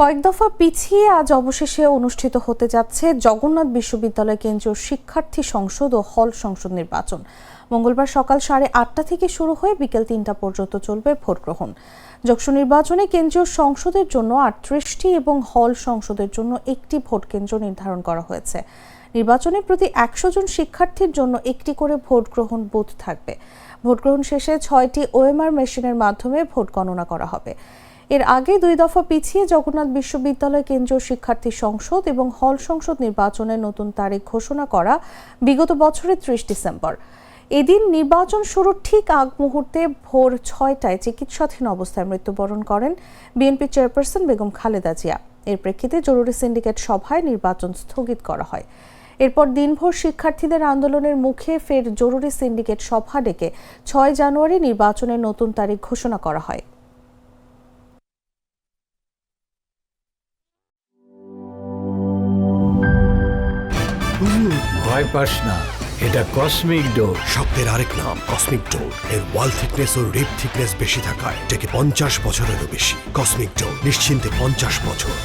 কয়েক দফা পিছিয়ে আজ অবশেষে অনুষ্ঠিত হতে যাচ্ছে জগন্নাথ বিশ্ববিদ্যালয় কেন্দ্রীয় শিক্ষার্থী সংসদ ও হল সংসদ নির্বাচন। মঙ্গলবার সকাল 8:30 থেকে শুরু হয়ে বিকেল 3টা পর্যন্ত চলবে ভোট গ্রহণ। যশোর নির্বাচনে কেন্দ্রীয় সংসদের জন্য 38টি এবং হল সংসদের জন্য একটি ভোট কেন্দ্র নির্ধারণ করা হয়েছে। নির্বাচনে প্রতি 100 জন শিক্ষার্থীর জন্য একটি করে ভোট গ্রহণ বুথ থাকবে। ভোট গ্রহণ শেষে 6টি ওএমআর মেশিনের মাধ্যমে ভোট গণনা করা হবে। এর আগে 2 দফা পিছিয়ে জগন্নাথ বিশ্ববিদ্যালয় কেন্দ্রীয় শিক্ষার্থী সংসদ এবং হল সংসদ নির্বাচনের নতুন তারিখ ঘোষণা করা বিগত বছরের 30 ডিসেম্বর। এদিন নির্বাচন শুরুর ঠিক আগ মুহূর্তে ভোর 6টায় চিকিৎসাধীন অবস্থায় মৃত্যুবরণ করেন বিএনপি চেয়ারপারসন বেগম খালেদা জিয়া। এর প্রেক্ষিতে জরুরি সিন্ডিকেট সভায় নির্বাচন স্থগিত করা হয়। এরপর দিনভর শিক্ষার্থীদের আন্দোলনের মুখে ফের জরুরি সিন্ডিকেট সভা ডেকে 6 জানুয়ারি নির্বাচনের নতুন তারিখ ঘোষণা করা হয়। ভয় পাস না, এটা কসমিক ডোর। শব্দের আরেক নাম কসমিক ডোর। এর ওয়াল থিকনেস ও রিপ থিকনেস বেশি থাকায় এটাকে 50 বছরেরও বেশি। কসমিক ডোর, নিশ্চিন্তে 50 বছর।